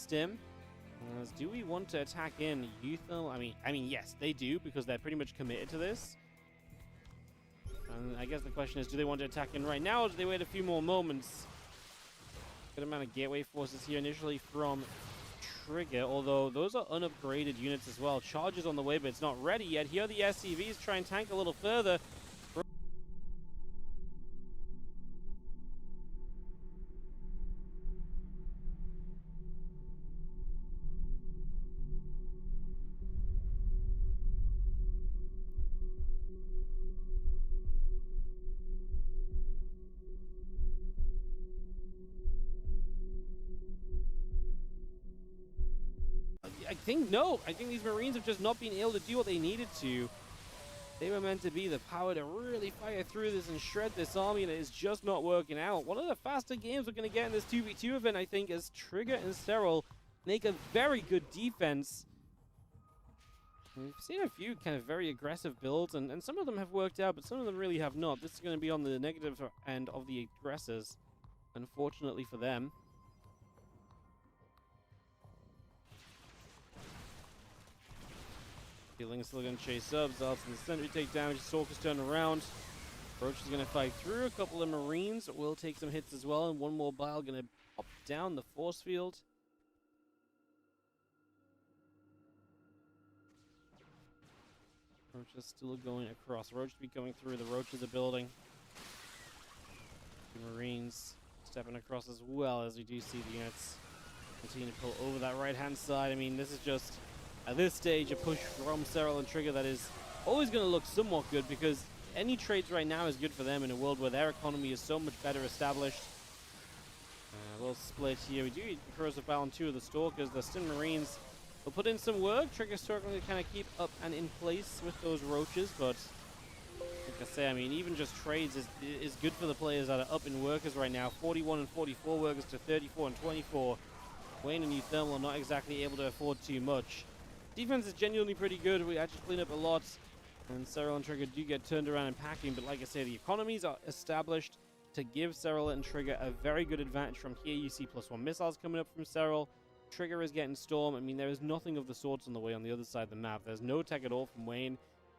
Stim. Do we want to attack in Youthful? I mean, yes, they do, because they're pretty much committed to this. And I guess the question is, do they want to attack in right now, or do they wait a few more moments? Good amount of gateway forces here initially from Trigger, although those are unupgraded units as well. Charge is on the way, but it's not ready yet. Here the SCVs try and tank a little further. I think these Marines have just not been able to do what they needed to. They were meant to be the power to really fire through this and shred this army, and it is just not working out. One of the faster games we're going to get in this 2v2 event, I think, as Trigger and Serral make a very good defense. We've seen a few kind of very aggressive builds, and some of them have worked out, but some of them really have not. This is going to be on the negative end of the aggressors, unfortunately for them. Healing's still going to chase up. Zealots in the center take damage. Stalker's turn around. Roach is going to fight through. A couple of Marines will take some hits as well. And one more Bile going to pop down the force field. Roach is still going across. Roach to be going through. The Roach of the building. The Marines stepping across as well, as we do see the units continue to pull over that right-hand side. I mean, this is just, at this stage, a push from Serral and Trigger that is always going to look somewhat good, because any trades right now is good for them in a world where their economy is so much better established. A little split here. We do need the Corrosive Bile on 2 of the Stalkers. The Stim Marines will put in some work. Trigger's struggling to kind of keep up and in place with those Roaches, but like I say, I mean, even just trades is good for the players that are up in workers right now. 41 and 44 workers to 34 and 24. Wayne and Euthermal are not exactly able to afford too much. Defense is genuinely pretty good. We actually clean up a lot, and Serral and Trigger do get turned around and packing, but like I say, the economies are established to give Serral and Trigger a very good advantage. From here, you see +1 missiles coming up from Serral. Trigger is getting Storm. I mean, there is nothing of the sorts on the way on the other side of the map. There's no tech at all from Wayne.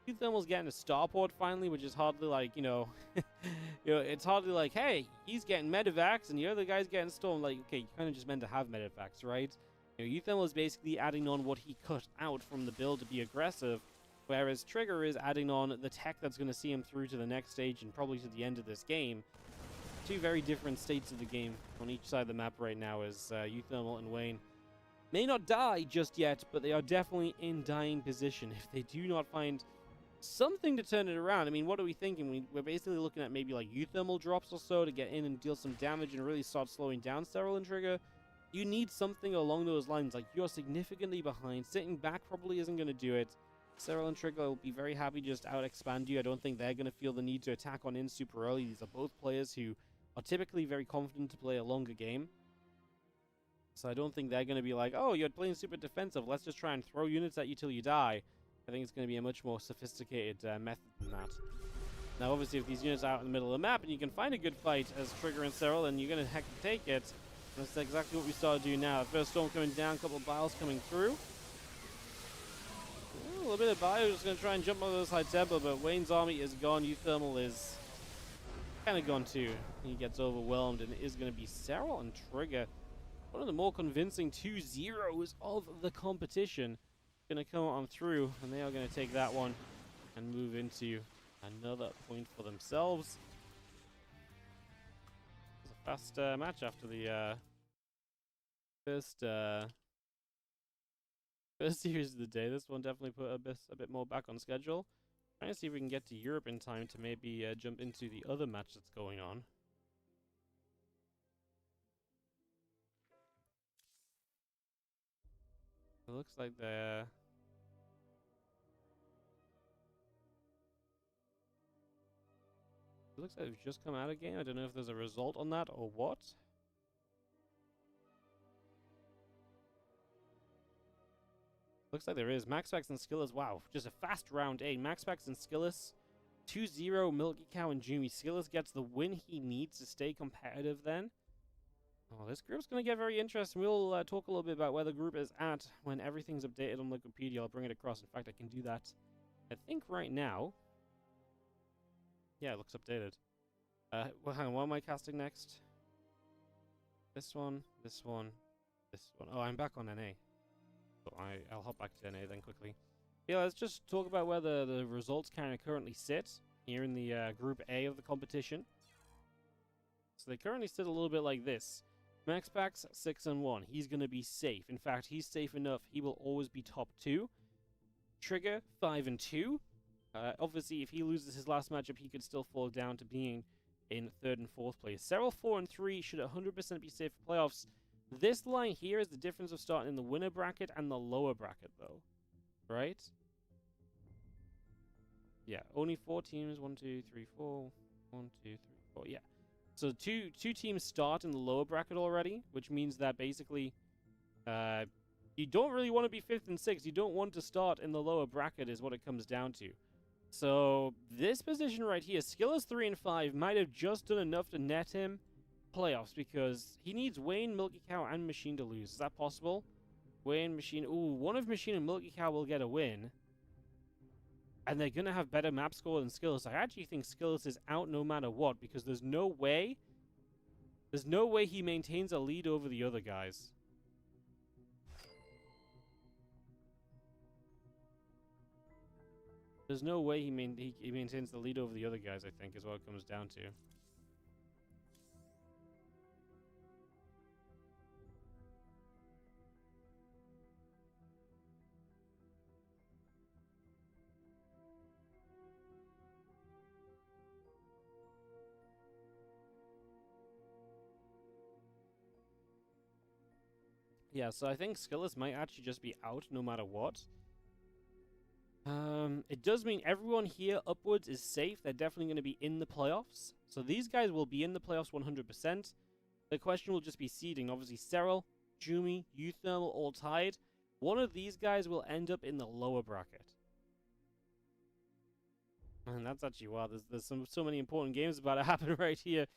Euthermal's getting a starport finally, which is hardly like, it's hardly like, hey, he's getting medevacs and the other guy's getting Storm. Like, okay, you kind of just meant to have medevacs, right? Euthermal is basically adding on what he cut out from the build to be aggressive, whereas Trigger is adding on the tech that's going to see him through to the next stage and probably to the end of this game. Two very different states of the game on each side of the map right now, as Euthermal and Wayne may not die just yet, but they are definitely in dying position if they do not find something to turn it around. I mean, what are we thinking? We're basically looking at maybe like Euthermal drops or so to get in and deal some damage and really start slowing down Serral and Trigger. You need something along those lines. Like, you're significantly behind. Sitting back probably isn't going to do it. Serral and Trigger will be very happy to just out-expand you. I don't think they're going to feel the need to attack on in super early. These are both players who are typically very confident to play a longer game. So I don't think they're going to be like, oh, you're playing super defensive, let's just try and throw units at you till you die. I think it's going to be a much more sophisticated method than that. Now, obviously, if these units are out in the middle of the map and you can find a good fight as Trigger and Serral, then you're going to heck take it. That's exactly what we started to do now. First Storm coming down, a couple of Biles coming through. A little bit of Bio just going to try and jump over those high tempo, but Wayne's army is gone. Euthermal is kind of gone too. He gets overwhelmed, and it is going to be Serral and Trigger. One of the more convincing 2-0s of the competition. Going to come on through, and they are going to take that one and move into another point for themselves. It was a fast match after the first series of the day. This one definitely put a bit more back on schedule. Trying to see if we can get to Europe in time to maybe jump into the other match that's going on. It looks like they're... It looks like they've just come out of game. I don't know if there's a result on that or what. Looks like there is. Maxpax and Skillis. Wow, just a fast round 8. Maxpax and Skillis. 2-0 Milky Cow and Jumi. Skillis gets the win he needs to stay competitive then. Oh, this group's going to get very interesting. We'll talk a little bit about where the group is at when everything's updated on Wikipedia. I'll bring it across. In fact, I can do that, I think, right now. Yeah, it looks updated. Well, hang on. What am I casting next? This one, this one, this one. Oh, I'm back on NA. So I'll hop back to NA then quickly. Yeah, let's just talk about where the results kind of currently sit here in the Group A of the competition. So they currently sit a little bit like this. Maxpax 6-1. He's going to be safe. In fact, he's safe enough. He will always be top 2. Trigger 5-2. Obviously, if he loses his last matchup, he could still fall down to being in 3rd and 4th place. Serral 4-3 should 100% be safe for playoffs. This line here is the difference of starting in the winner bracket and the lower bracket, though. Right? Yeah, only 4 teams. 1, 2, 3, 4. 1, 2, 3, 4. Yeah. So two teams start in the lower bracket already, which means that basically you don't really want to be 5th and 6th. You don't want to start in the lower bracket is what it comes down to. So this position right here, Skiller's 3 and 5 might have just done enough to net him playoffs because he needs Wayne, Milky Cow, and Machine to lose. Is that possible? Wayne, Machine. Ooh, one of Machine and Milky Cow will get a win. And they're going to have better map score than Skills. I actually think Skills is out no matter what, because there's no way he maintains a lead over the other guys. There's no way he maintains the lead over the other guys, I think, is what it comes down to. Yeah, so I think Skillis might actually just be out no matter what. It does mean everyone here upwards is safe. They're definitely going to be in the playoffs. So these guys will be in the playoffs 100%. The question will just be seeding. Obviously, Serral, Jumi, Uthermal all tied. One of these guys will end up in the lower bracket. And that's actually, wow, there's so many important games about to happen right here.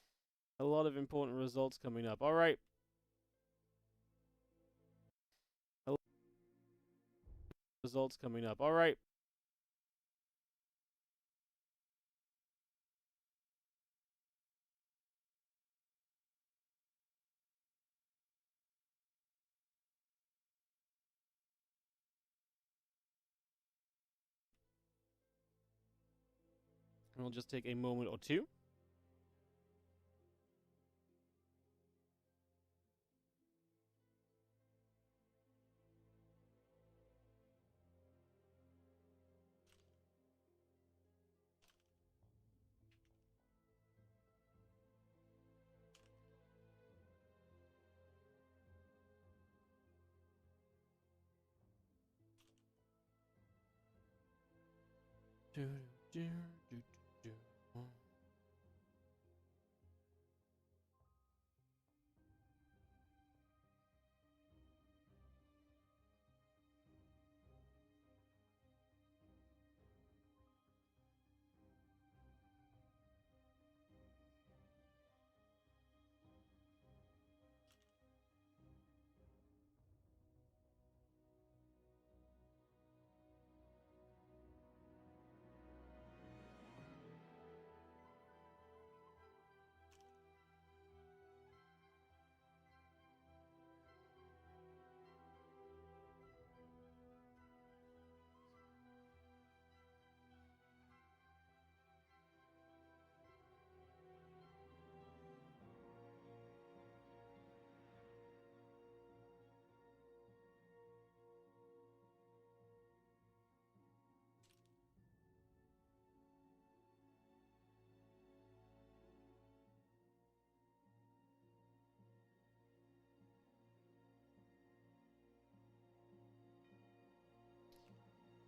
A lot of important results coming up. All right. Results coming up. All right. And we'll just take a moment or two.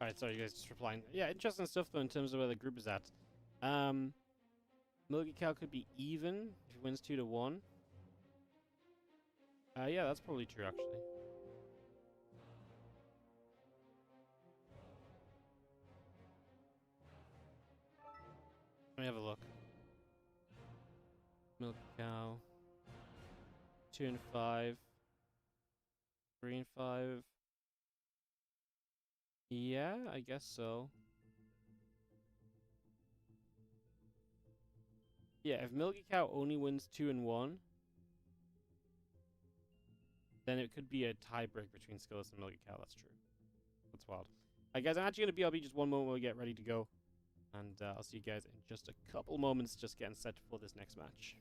Alright, sorry, you guys just replying. Yeah, interesting stuff, though, in terms of where the group is at. Milky Cow could be even if he wins 2-1. Yeah, that's probably true, actually. Let me have a look. Milky Cow. 2 and 5. 3 and 5. Yeah, I guess so. Yeah, if Milky Cow only wins 2 and 1, then it could be a tiebreak between Skilless and Milky Cow. That's true. That's wild. Alright, guys, I'm actually going to BRB just one moment while we get ready to go. And I'll see you guys in just a couple moments, just getting set for this next match.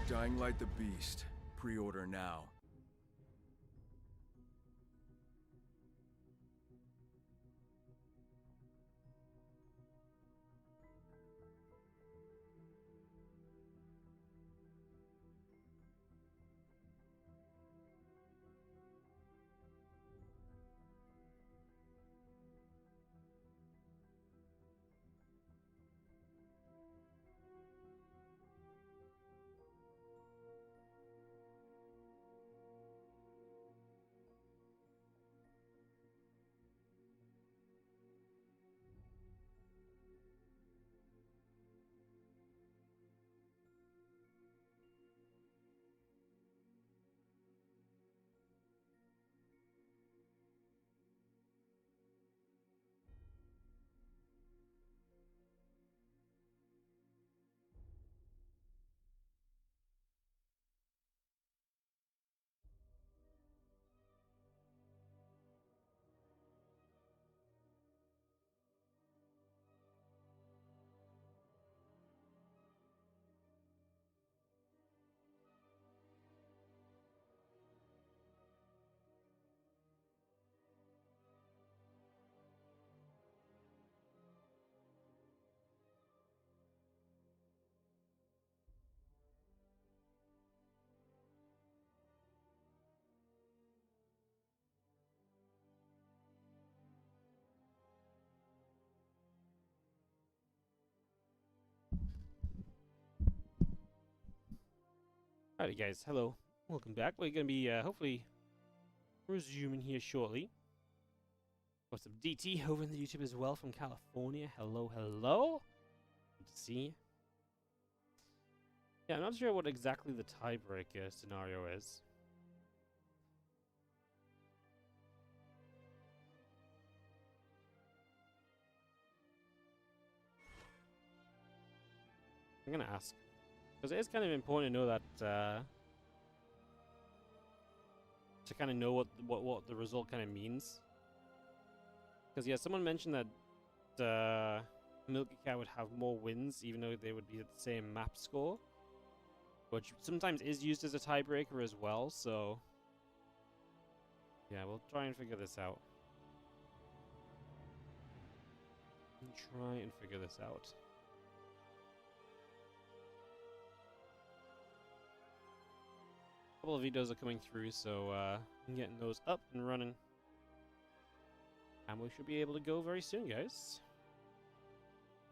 Dying Light the Beast. Pre-order now. Alrighty, guys. Hello. Welcome back. We're going to be, hopefully, resuming here shortly. Got some DT over in the YouTube as well from California. Hello, hello. Good to see you. Yeah, I'm not sure what exactly the tiebreaker scenario is. I'm going to ask. Because it is kind of important to know that, to kind of know what the result kind of means. Because, yeah, someone mentioned that Milky Cow would have more wins, even though they would be at the same map score. Which sometimes is used as a tiebreaker as well, so... yeah, we'll try and figure this out. A couple of videos are coming through, so I'm getting those up and running. And we should be able to go very soon, guys.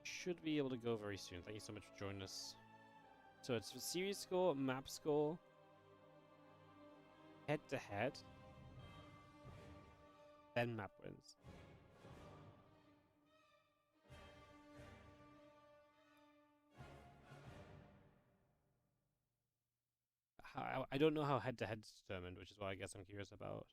Should be able to go very soon. Thank you so much for joining us. So it's for series score, map score, head-to-head, then map wins. I don't know how head-to-head is determined, which is what I guess I'm curious about.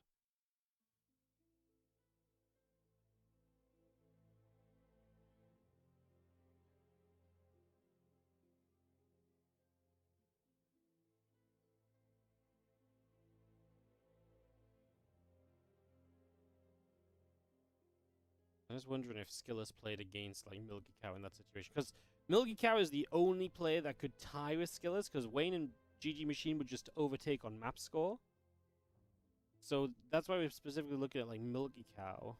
I'm just wondering if Skilless played against like Milky Cow in that situation, because Milky Cow is the only player that could tie with Skilless, because Wayne and GG Machine would just overtake on map score. So that's why we're specifically looking at like Milky Cow.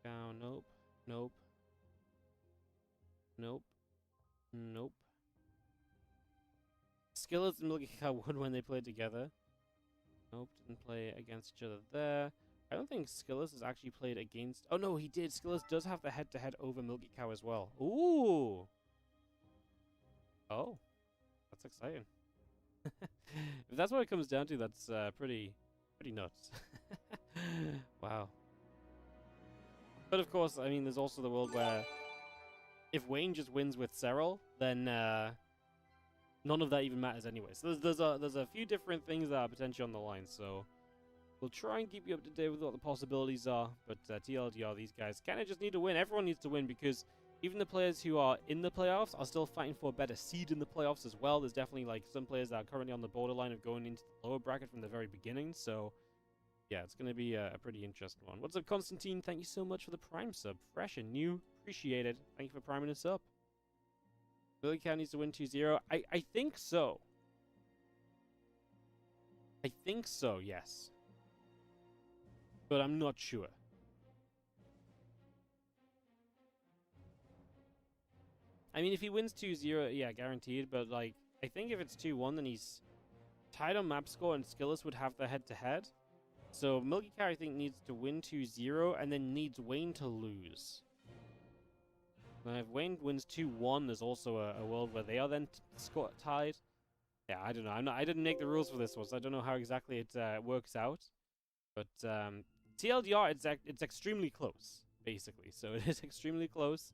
Cow, nope, nope, nope, nope. Skillets and Milky Cow won when they played together. Nope, didn't play against each other there. I don't think Skillets has actually played against... Oh, no, he did. Skillets does have the head-to-head over Milky Cow as well. Ooh! Oh. That's exciting. If that's what it comes down to, that's pretty nuts. Wow. But of course, I mean, there's also the world where if Wayne just wins with Serral, then none of that even matters anyway. So there's a few different things that are potentially on the line. So we'll try and keep you up to date with what the possibilities are. But TLDR, these guys kind of just need to win. Everyone needs to win because even the players who are in the playoffs are still fighting for a better seed in the playoffs as well. There's definitely like some players that are currently on the borderline of going into the lower bracket from the very beginning. So yeah, it's going to be a pretty interesting one. What's up, Constantine? Thank you so much for the Prime sub. Fresh and new. Appreciate it. Thank you for priming us up. Billy Cow needs to win 2-0. I think so. I think so, yes. But I'm not sure. I mean, if he wins 2-0, yeah, guaranteed. But, like, I think if it's 2-1, then he's tied on map score and Skillus would have the head-to-head. So, Milky Cow, I think, needs to win 2-0 and then needs Wayne to lose. Now, if Wayne wins 2-1, there's also a world where they are then tied. Yeah, I don't know. I didn't make the rules for this one, so I don't know how exactly it works out. But TLDR, it's extremely close, basically. So, it is extremely close.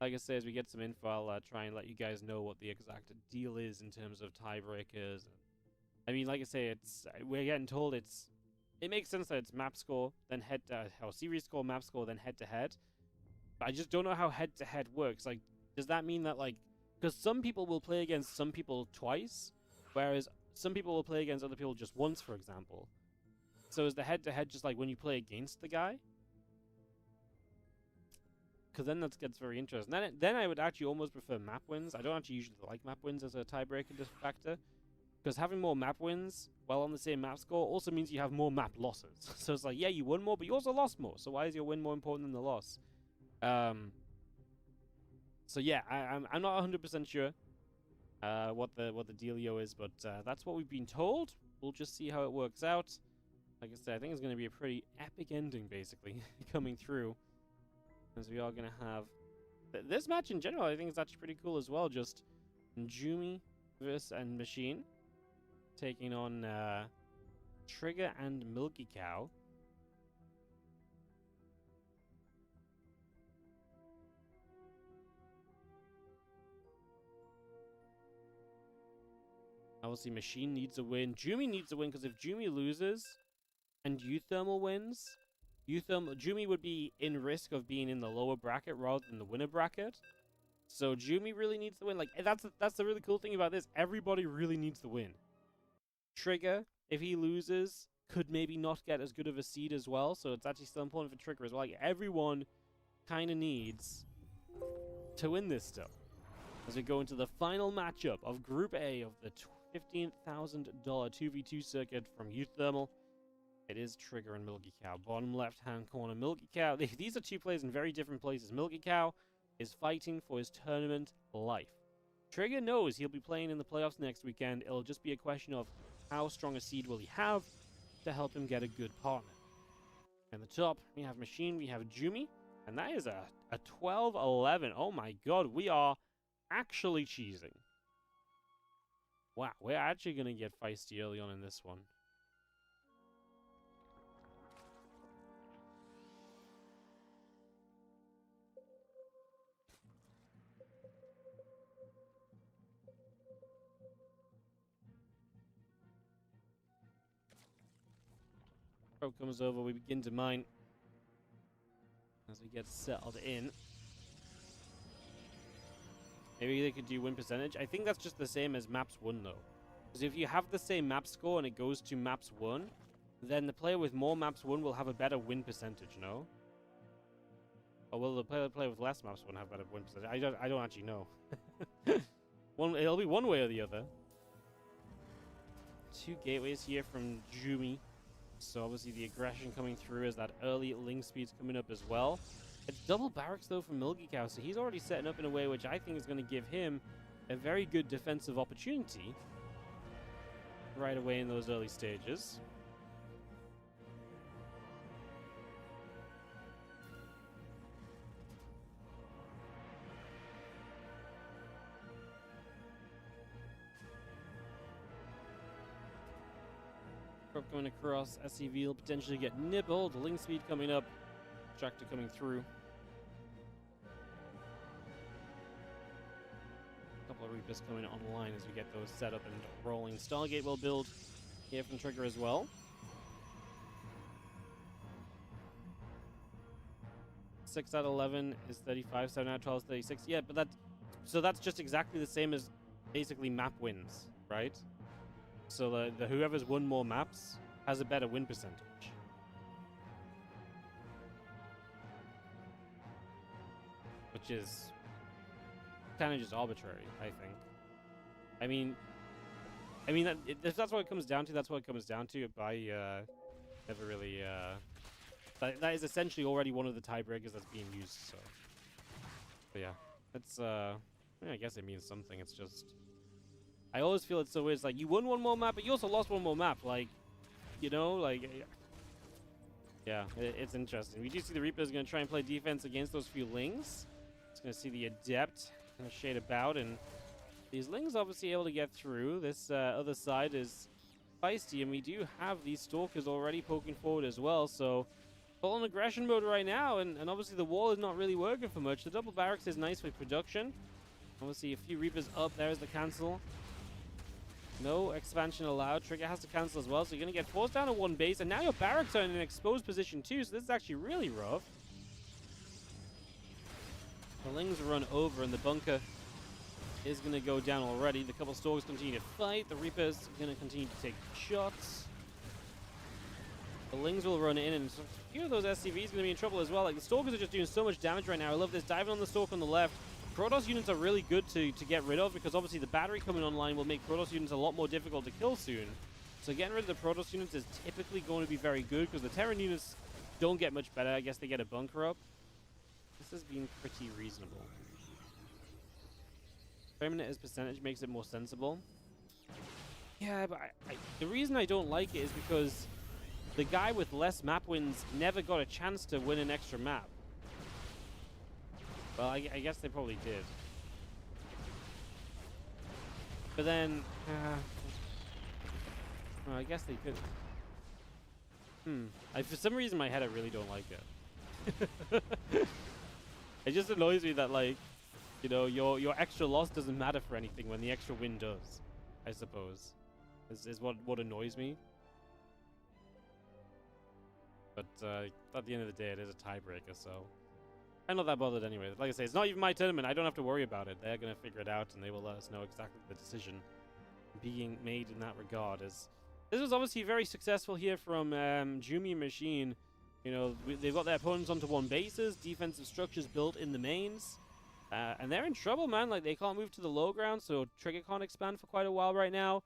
Like I say, as we get some info, I'll try and let you guys know what the exact deal is in terms of tiebreakers. I mean, like I say, we're getting told it makes sense that it's map score, then how series score, map score, then head-to-head. But I just don't know how head-to-head works. Like, does that mean that, like... Because some people will play against some people twice, whereas some people will play against other people just once, for example. So is the head-to-head just like when you play against the guy? Because then that gets very interesting. Then I would actually almost prefer map wins. I don't actually usually like map wins as a tiebreaker factor. Because having more map wins while on the same map score also means you have more map losses. So it's like, yeah, you won more, but you also lost more. So why is your win more important than the loss? So yeah, I'm not 100% sure what the dealio is, but that's what we've been told. We'll just see how it works out. Like I said, I think it's going to be a pretty epic ending, basically, coming through. As we are going to have... This match in general, I think is actually pretty cool as well. Just Njumi versus and Machine taking on Trigger and Milky Cow. Obviously, Machine needs a win. Jumi needs a win, because if Jumi loses and Euthermal wins, Jumi would be in risk of being in the lower bracket rather than the winner bracket. So Jumi really needs to win. Like, that's the really cool thing about this. Everybody really needs to win. Trigger, if he loses, could maybe not get as good of a seed as well. So it's actually still important for Trigger as well. Like, everyone kind of needs to win this still. As we go into the final matchup of Group A of the $15,000 2v2 circuit from Euthermal. It is Trigger and Milky Cow. Bottom left-hand corner, Milky Cow. These are two players in very different places. Milky Cow is fighting for his tournament life. Trigger knows he'll be playing in the playoffs next weekend. It'll just be a question of how strong a seed will he have to help him get a good partner. And the top, we have Machine, we have Jumi. And that is a 12-11. Oh my god, we are actually cheesing. Wow, we're actually going to get feisty early on in this one. Pro comes over, we begin to mine as we get settled in. Maybe they could do win percentage. I think that's just the same as maps 1, though. Because if you have the same map score and it goes to maps 1, then the player with more maps 1 will have a better win percentage, no? Or will the player with less maps 1 have better win percentage? I don't actually know. It'll be one way or the other. 2 gateways here from Jumi. So obviously the aggression coming through as that early link speed's coming up as well. It's double barracks, though, from Milky Cow, so he's already setting up in a way which I think is going to give him a very good defensive opportunity right away in those early stages. Coming across, SCV will potentially get nibbled. Link speed coming up. Tractor coming through. A couple of Reapers coming online as we get those set up and rolling. Stargate will build here from Trigger as well. 6 out of 11 is 35. 7 out of 12 is 36. Yeah, but that's just exactly the same as basically map wins, right? So the whoever's won more maps has a better win percentage. Which is kind of just arbitrary, I think. I mean if that's what it comes down to, that's what it comes down to. I never really that is essentially already one of the tiebreakers that's being used, so. But yeah, it's I guess it means something. It's just I always feel it's so weird. It's like, you won one more map, but you also lost one more map. Like, you know, like, yeah, it's interesting. We do see the Reaper's going to try and play defense against those few Lings. It's going to see the Adept kind of shade about, and these Lings obviously able to get through. This other side is feisty, and we do have these Stalkers already poking forward as well, so full on aggression mode right now, and obviously the wall is not really working for much. The double barracks is nice with production. Obviously, a few Reapers up. There is the cancel. No expansion allowed. Trigger has to cancel as well, so you're going to get forced down to one base, and now your barracks are in an exposed position too, so this is actually really rough. The Lings run over, and the bunker is going to go down already. The couple Stalkers continue to fight. The Reapers are going to continue to take shots. The Lings will run in, and a few of those SCVs are going to be in trouble as well. Like, the Stalkers are just doing so much damage right now. I love this. Diving on the Stalk on the left. Protoss units are really good to get rid of, because obviously the battery coming online will make Protoss units a lot more difficult to kill soon. So getting rid of the Protoss units is typically going to be very good, because the Terran units don't get much better. I guess they get a bunker up. This has been pretty reasonable. Framing it as percentage makes it more sensible. Yeah, but the reason I don't like it is because the guy with less map wins never got a chance to win an extra map. Well, I guess they probably did. But then, well, I guess they could. For some reason in my head, I really don't like it. It just annoys me that, like, you know, your extra loss doesn't matter for anything when the extra win does, I suppose. Is what annoys me. But at the end of the day, it is a tiebreaker, so I'm not that bothered anyway. Like I say, it's not even my tournament. I don't have to worry about it. They're going to figure it out, and they will let us know exactly the decision being made in that regard. As this was obviously very successful here from Jumi Machine. You know, they've got their opponents onto one bases, defensive structures built in the mains, and they're in trouble, man. Like, they can't move to the low ground, so Trigger can't expand for quite a while right now.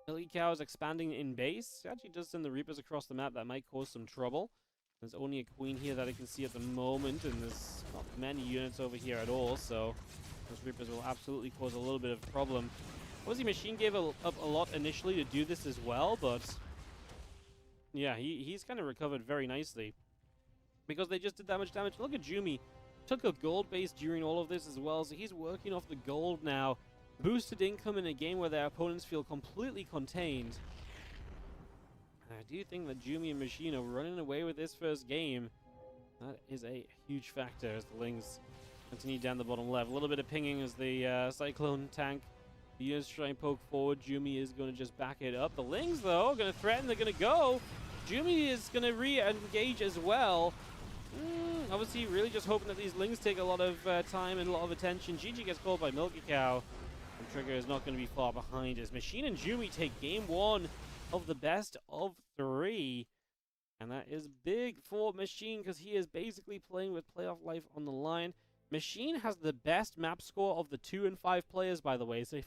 Milky Cow is expanding in base. It actually does send the Reapers across the map. That might cause some trouble. There's only a Queen here that I can see at the moment, and there's not many units over here at all, so those Reapers will absolutely cause a little bit of problem. Obviously, Machine gave up a lot initially to do this as well, but yeah, he's kind of recovered very nicely because they just did that much damage. Look at Jumi. Took a gold base during all of this as well, so he's working off the gold now. Boosted income in a game where their opponents feel completely contained. I do think that Jumi and Machine are running away with this first game. That is a huge factor as the Lings continue down the bottom left. A little bit of pinging as the Cyclone tank. The units try and poke forward. Jumi is going to just back it up. The Lings, though, are going to threaten. They're going to go. Jumi is going to re-engage as well. Obviously, really just hoping that these Lings take a lot of time and a lot of attention. GG gets called by Milky Cow. And Trigger is not going to be far behind as Machine and Jumi take game one of the best of 3. And that is big for Machine because he is basically playing with playoff life on the line. Machine has the best map score of the 2 and 5 players, by the way. So